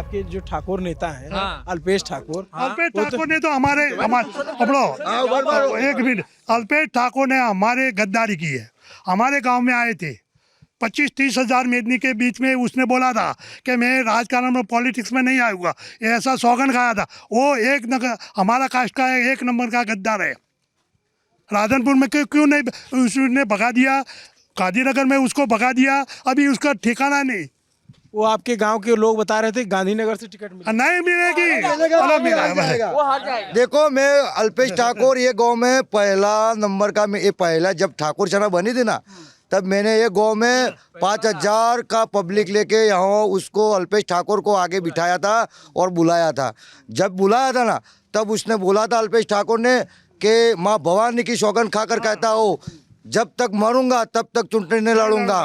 आपके जो ठाकुर नेता हैं हाँ। अल्पेश ठाकुर, अल्पेश ठाकुर ने तो हमारे एक मिनट, अल्पेश ठाकुर ने हमारे गद्दारी की है। हमारे गांव में आए थे 25-30 हजार मेदनी के बीच में, उसने बोला था कि मैं राजकारण में पॉलिटिक्स में नहीं आऊँगा, ऐसा सौगन खाया था। वो हमारा कास्ट का एक नंबर का गद्दार है। राधनपुर में क्यों नहीं उसने भगा दिया, गांधीनगर में उसको भगा दिया, अभी उसका ठिकाना नहीं। वो आपके गांव के लोग बता रहे थे गांधीनगर से टिकट मिला। नहीं मिलेगी, अलग मिलेगा। देखो, मैं अल्पेश ठाकुर ये गांव में पहला नंबर का, ये पहला जब ठाकुर सेना बनी थी ना, तब मैंने ये गांव में 5000 का पब्लिक लेके यहाँ उसको अल्पेश ठाकुर को आगे बिठाया था और बुलाया था। जब बुलाया था ना, तब उसने बोला था अल्पेश ठाकुर ने कि माँ भवानी की सौगंध खाकर कहता हो, जब तक मरूंगा तब तक चुनाव नहीं लड़ूंगा।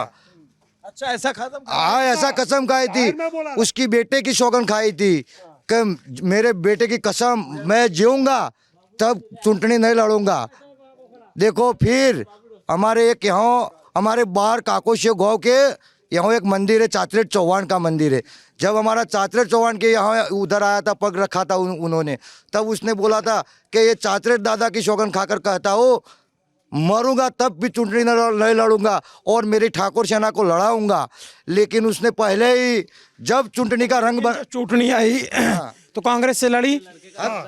अच्छा, ऐसा खत्म। हाँ, ऐसा कसम खाई थी, उसकी बेटे की सौगंध खाई थी कि मेरे बेटे की कसम, मैं जीऊंगा तब चुनाव नहीं लड़ूंगा। देखो, फिर हमारे एक यहाँ हमारे बाहर काकोशियो गाँव के यहाँ एक मंदिर है, चाचरेट चौहान का मंदिर है। जब हमारा चाचरेट चौहान के यहाँ उधर आया था, पग रखा था उन्होंने, तब उसने बोला था कि ये चाचरेट दादा की सौगंध खाकर कहता हो, मरूंगा तब भी चुनाव नहीं लड़ूंगा और मेरी ठाकुर सेना को लड़ाऊंगा। लेकिन उसने पहले ही जब चुनाव का रंग चुटनी आई तो कांग्रेस से लड़ी,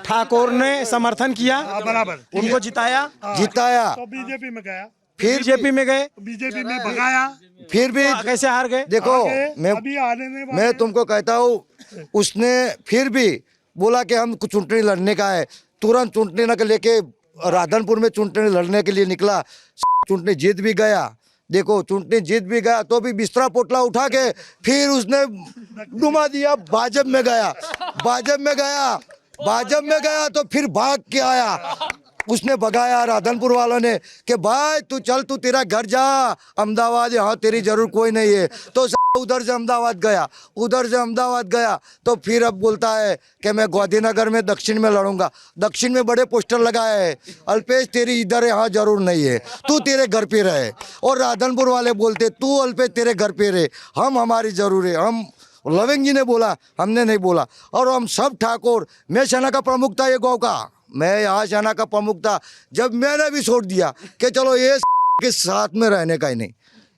ठाकुर ने समर्थन किया, बराबर उनको जिताया, तो बीजेपी में गया, फिर बीजेपी में गए, बीजेपी में भगाया, फिर भी कैसे हार गए? देखो, अभी आने में मैं तुमको कहता हूँ, उसने फिर भी बोला कि हम कुछ चुनाव लड़ने का है, तुरंत चुनाव न लेके राधनपुर में चुनाव लड़ने के लिए निकला, चुनाव जीत भी गया। देखो, चुनाव जीत भी गया तो भी बिस्तरा पोटला उठा के फिर उसने डुमा दिया, भाजपा में गया, भाजपा में गया तो फिर भाग के आया। उसने भगाया राधनपुर वालों ने कि भाई तू चल, तू तेरा घर जा, अहमदाबाद यहाँ तेरी जरूर कोई नहीं है। तो उधर से अहमदाबाद गया तो फिर अब बोलता है कि मैं गांधीनगर में दक्षिण में लड़ूंगा। दक्षिण में बड़े पोस्टर लगाए हैं, अल्पेश तेरी इधर यहाँ जरूर नहीं है, तू तेरे घर पे रहे। और राधनपुर वाले बोलते तू अल्पेश तेरे घर पे रहे, हम हमारी जरूर है। हम लविंग जी ने बोला, हमने नहीं बोला। और हम सब ठाकुर, मैं सेना का प्रमुख था ये गाँव का, मैं यहाँ सेना का प्रमुख था। जब मैंने भी छोड़ दिया कि चलो ये के साथ में रहने का ही नहीं,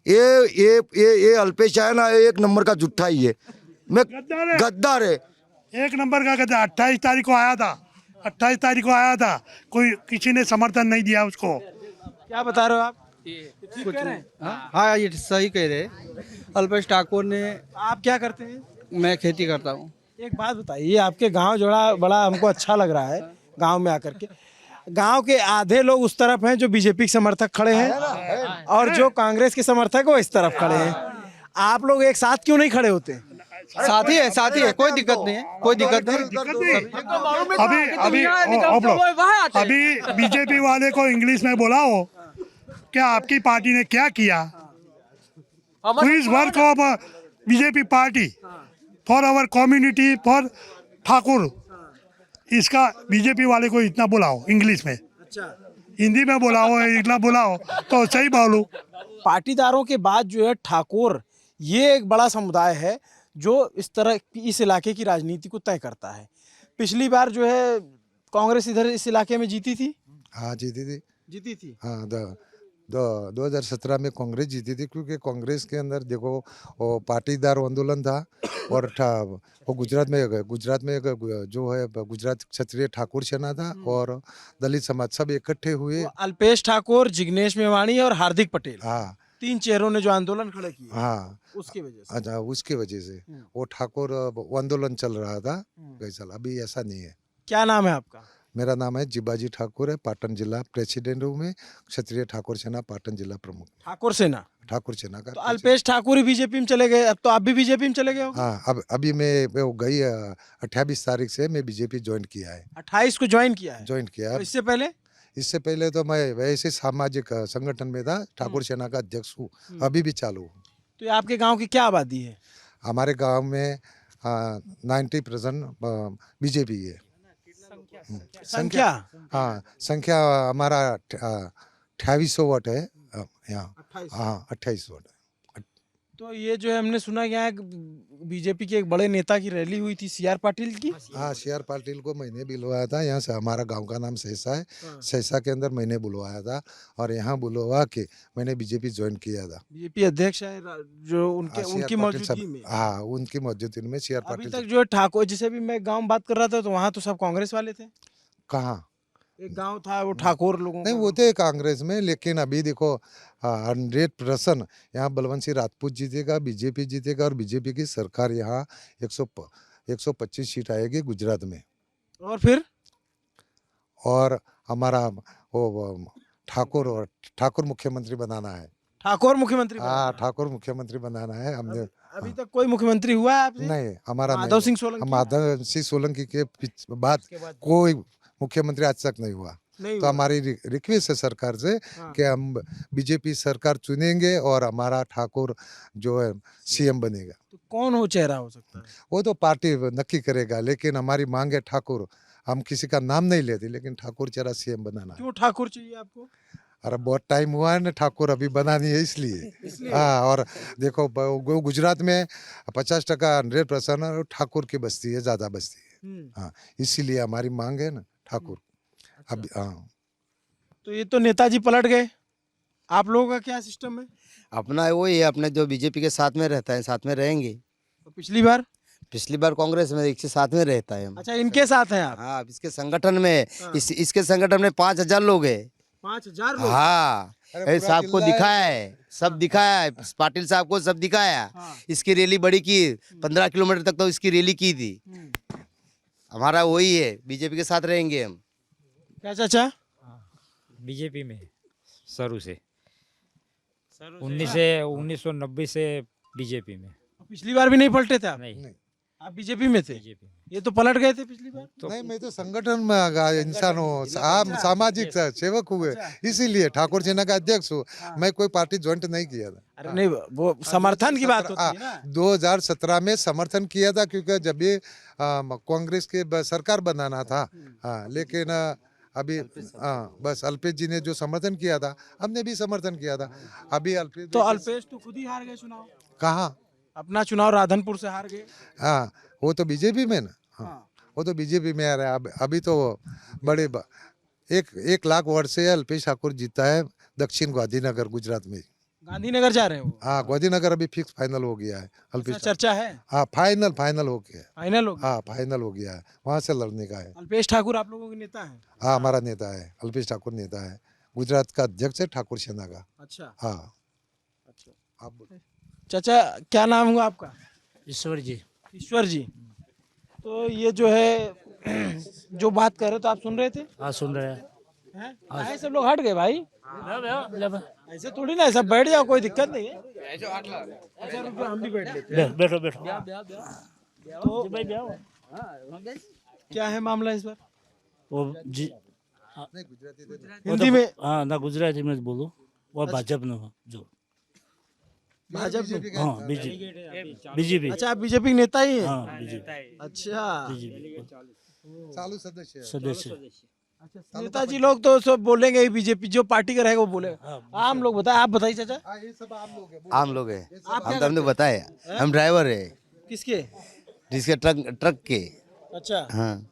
ये अल्पेश है ना, एक नंबर का जुट्ठा ही है, मैं गद्दार है, एक नंबर का गद्दार। 28 तारीख को आया था, कोई किसी ने समर्थन नहीं दिया उसको। क्या बता रहे हो आप? कुछ नहीं। हाँ, ये सही कह रहे। अल्पेश ठाकुर ने। आप क्या करते हैं? मैं खेती करता हूँ। एक बात बताइए, आपके गांव जोड़ा बड़ा हमको अच्छा लग रहा है, गांव में आकर के। गांव के आधे लोग उस तरफ हैं जो बीजेपी के समर्थक खड़े हैं, और जो कांग्रेस के समर्थक वो इस तरफ खड़े हैं। आप लोग एक साथ क्यों नहीं खड़े होते? साथी है, कोई दिक्कत नहीं है, कोई दिक्कत नहीं। अभी बीजेपी वाले को इंग्लिश में बोला हो क्या आपकी पार्टी ने क्या किया, please work of BJP party for our community for Thakur. इसका बीजेपी वाले को इतना बुलाओ इंग्लिश में, हिंदी में बुलाओ, इतना बुलाओ तो सही बोलो। पाटीदारों के बाद जो है ठाकुर, ये एक बड़ा समुदाय है जो इस तरह इस इलाके की राजनीति को तय करता है। पिछली बार जो है कांग्रेस इधर इस इलाके में जीती थी। हाँ, जीती थी। हाँ, 2017 में कांग्रेस जीती थी, क्योंकि कांग्रेस के अंदर देखो वो पाटीदार आंदोलन था। और वो गुजरात में जो है गुजरात क्षत्रिय ठाकुर सेना था और दलित समाज सब इकट्ठे हुए। अल्पेश ठाकुर, जिग्नेश मेवाणी और हार्दिक पटेल, हाँ, 3 चेहरों ने जो आंदोलन खड़े किए, हाँ, उसकी वजह से। अच्छा, उसकी वजह से वो ठाकुर आंदोलन चल रहा था कई साल। अभी ऐसा नहीं है। क्या नाम है आपका? मेरा नाम है जिबाजी ठाकुर है, पाटन जिला प्रेसिडेंट हूँ मैं, क्षत्रिय ठाकुर सेना पाटन जिला प्रमुख। ठाकुर सेना का। तो अल्पेश ठाकुर ही बीजेपी में चले गए, अब तो आप भी बीजेपी में चले गए हो। हाँ, अभी मैं वो गई 28 तारीख से मैं बीजेपी ज्वाइन किया है। 28 को ज्वाइन किया है। तो इससे पहले तो मैं वैसे सामाजिक संगठन में था, ठाकुर सेना का अध्यक्ष हूँ, अभी भी चालू हूँ। तो आपके गांव की क्या आबादी है? हमारे गांव में 90% बीजेपी है। संख्या? हाँ, संख्या हमारा 2800 वोट है यहाँ। हाँ, 28 वोट। तो ये जो है हमने सुना कि यहाँ बीजेपी के एक बड़े नेता की रैली हुई थी CR पाटिल की। हाँ CR पाटिल को मैंने बुलवाया था। यहाँ से हमारा गांव का नाम सहसा है। सहसा के अंदर मैंने बुलवाया था और यहाँ बुलवा के मैंने बीजेपी ज्वाइन किया था। बीजेपी अध्यक्ष है जो उनके हाँ, CR उनकी पाटिल मौजूदगी में। हाँ उनकी मौजूदगी में CR अभी पाटिल तक जो है ठाकुर, जैसे भी मैं गांव में बात कर रहा था तो वहाँ तो सब कांग्रेस वाले थे। कहाँ एक गांव था वो ठाकुर लोगों नहीं का। वो थे कांग्रेस में, लेकिन अभी देखो 100% यहाँ बलवंत सिंह राजपूत जीतेगा, बीजेपी जीतेगा और बीजेपी की सरकार यहाँ 125 सीट आएगी गुजरात में। और फिर और हमारा वो ठाकुर मुख्यमंत्री बनाना है। ठाकुर मुख्यमंत्री हाँ ठाकुर मुख्यमंत्री बनाना है हमने। अभी तक कोई मुख्यमंत्री हुआ है आपसे? नहीं हमारा माधव सिंह सोलंकी? माधव सिंह सोलंकी के बाद कोई मुख्यमंत्री आज तक नहीं हुआ। नहीं तो हुआ। हमारी रिक्वेस्ट है सरकार से हाँ। कि हम बीजेपी सरकार चुनेंगे और हमारा ठाकुर जो है CM बनेगा। तो कौन हो चेहरा हो सकता है? वो तो पार्टी नक्की करेगा, लेकिन हमारी मांग है ठाकुर। हम किसी का नाम नहीं लेते, लेकिन ठाकुर चेहरा CM बनाना है। क्यों ठाकुर चाहिए आपको? अरे बहुत टाइम हुआ है ना ठाकुर अभी बनानी है इसलिए। हाँ और देखो गुजरात में 50% 100% ठाकुर की बस्ती है, ज्यादा बस्ती है। हाँ इसीलिए हमारी मांग है ना ठाकुर। अभी हाँ तो ये तो नेताजी पलट गए, आप लोगों का क्या सिस्टम है? अपना वही है, अपने जो बीजेपी के साथ में रहता है साथ में रहेंगे। तो पिछली बार? पिछली बार कांग्रेस में इसके साथ में रहता है हम। अच्छा इनके साथ हैं आप? हाँ अब इसके संगठन में इसके संगठन में 5000 लोग हैं। 5000 लोग? हाँ अरे पूरा सबको जिला है। दिखाया है, सब दिखाया है, पाटिल साहब को सब दिखाया। हाँ। इसकी रैली बड़ी की 15 किलोमीटर तक तो इसकी रैली की थी। हमारा वही है, बीजेपी के साथ रहेंगे हम। क्या चाचा? बीजेपी में शुरू से 1990 से बीजेपी में। पिछली बार भी नहीं पलटे थे आप? नहीं आप बीजेपी में थे? बीजेपी में। ये तो पलट गए थे पिछली बार। नहीं मैं तो संगठन में इंसान हूँ, आम सामाजिक सेवक हुए, इसीलिए ठाकुर सेना का अध्यक्ष हूँ। मैं कोई पार्टी ज्वाइंट नहीं किया था। अरे नहीं, वो समर्थन की बात होती है ना। 2017 में समर्थन किया था क्योंकि जब भी कांग्रेस के सरकार बनाना था। हाँ लेकिन अभी बस अल्पेश जी ने जो समर्थन किया था हमने भी समर्थन किया था। अभी अल्पेश तो अल्पेश तो खुद ही हार गए चुनाव, कहाँ? अपना चुनाव राधनपुर से हार गए। हाँ वो तो बीजेपी में ना। हाँ वो तो बीजेपी में आ रहा है। अभी तो बड़े 1 लाख वोट से अल्पेश ठाकुर जीता है दक्षिण गांधीनगर गुजरात में। गांधीनगर जा रहे हैं वो? हाँ गांधीनगर अभी फिक्स फाइनल हो गया है अल्पेश ठाकुर। चर्चा है? हाँ फाइनल हो गया है। फाइनल हो गया? हाँ फाइनल हो गया है, वहाँ से लड़ने का है। अल्पेश ठाकुर आप लोगों के नेता हैं? हाँ हमारा नेता है, अल्पेश ठाकुर नेता है, गुजरात का अध्यक्ष है ठाकुर सेना का। अच्छा हाँ अच्छा। आप बोलो। चाचा क्या नाम हुआ आपका? ईश्वर जी। ईश्वर जी। तो ये जो है जो बात कर रहे तो आप सुन रहे थे? हाँ सुन रहे हैं। हैं? काहे सब लोग हट गए भाई? ऐसे थोड़ी ना, सब बैठ जाओ, कोई दिक्कत नहीं है। अच्छा रुको, हम भी बैठ लेते हैं। बैठो बैठो। तो क्या है मामला इस बार? वो जी हिंदी में? हाँ ना गुजराती में बोलो। वो भाजपा નો जो भाजपा? हाँ बीजेपी। अच्छा आप बीजेपी के नेता ही हैं? हाँ बीजेपी अच्छा चालू सदस्य है। सदस्य। अच्छा, नेताजी लोग तो सब बोलेंगे ही, बीजेपी जो पार्टी का रहेगा वो बोलेगा। आम लोग बताए, आप बताइए चाचा। हाँ ये सब आम लोग है। आम लोग है, हम तो हमने बताया हम ड्राइवर है किसके? जिसके ट्रक के। अच्छा हाँ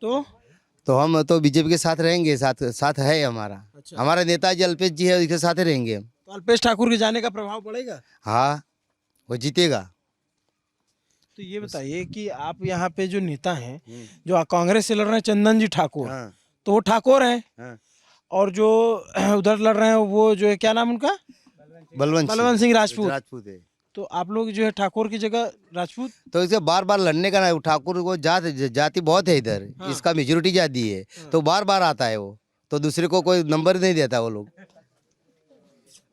तो हम तो बीजेपी के साथ रहेंगे, साथ है हमारा। अच्छा। हमारे नेताजी अल्पेश जी है, उसके साथ ही रहेंगे हम। तो अल्पेश ठाकुर के जाने का प्रभाव पड़ेगा? हाँ वो जीतेगा। तो ये बताइए कि आप यहाँ पे जो नेता हैं जो कांग्रेस से लड़ रहे हैं चंदन जी ठाकुर, हाँ तो वो ठाकुर हैं। हाँ। और जो उधर लड़ रहे हैं वो जो है क्या नाम उनका? बलवंत सिंह राजपूत है। तो आप लोग जो है ठाकुर की जगह राजपूत? तो इसके बार बार लड़ने का ना, ठाकुर को जाति बहुत है इधर। इसका मेजोरिटी जाति है तो बार बार आता है वो, तो दूसरे को कोई नंबर नहीं देता वो लोग।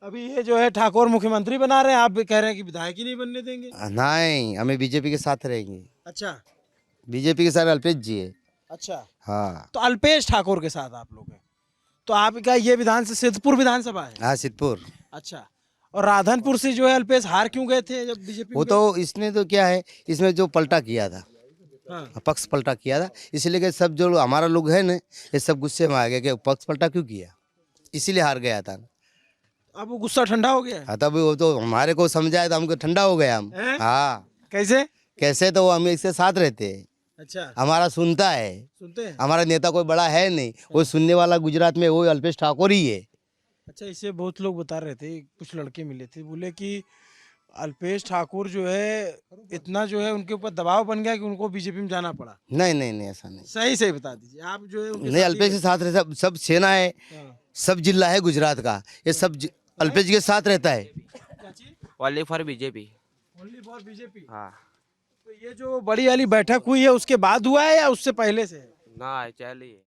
अभी ये जो है ठाकुर मुख्यमंत्री बना रहे हैं, आप भी कह रहे हैं कि विधायक ही नहीं बनने देंगे। नहीं हमें बीजेपी के साथ रहेंगे। अच्छा बीजेपी के साथ अल्पेश जी है। अच्छा। हाँ तो अल्पेश ठाकुर के साथ आप लोग हैं, तो आपका ये सिद्धपुर विधानसभा है? हाँ सिद्धपुर। अच्छा। और राधनपुर से जो है अल्पेश हार क्यों गए थे जब बीजेपी? वो तो इसने तो क्या है, इसमें जो पलटा किया था, हाँ। पक्ष पलटा किया था, इसलिए कि सब जो हमारा लोग है ना ये सब गुस्से में आ गए कि पक्ष पलटा क्यों किया, इसीलिए हार गया था। अब वो गुस्सा ठंडा हो गया है? हाँ, तब वो तो हमारे को समझाए तो हमको ठंडा हो गया हम। हैं? हाँ, कैसे? कैसे तो वो हम इसके साथ रहते हैं, अच्छा, हमारा सुनता है। सुनते हैं। हमारा नेता कोई बड़ा है नहीं, वो सुनने वाला गुजरात में वो अल्पेश ठाकुर ही है। अच्छा, इसे बहुत लोग बता रहे थे, कुछ लड़के मिले थे, बोले कि अल्पेश ठाकुर जो है इतना जो है उनके ऊपर दबाव बन गया कि उनको बीजेपी में जाना पड़ा। नहीं नहीं नहीं, ऐसा नहीं। सही सही बता दीजिए आप जो है उनके नहीं, साथी अल्पेश के साथ रहता, सब सेना है, हाँ। सब जिला है गुजरात का, ये सब अल्पेश के साथ रहता है। Only for BJP. Only for BJP. हाँ तो ये जो बड़ी वाली बैठक हुई है उसके बाद हुआ है या उससे पहले से है? ना चलिए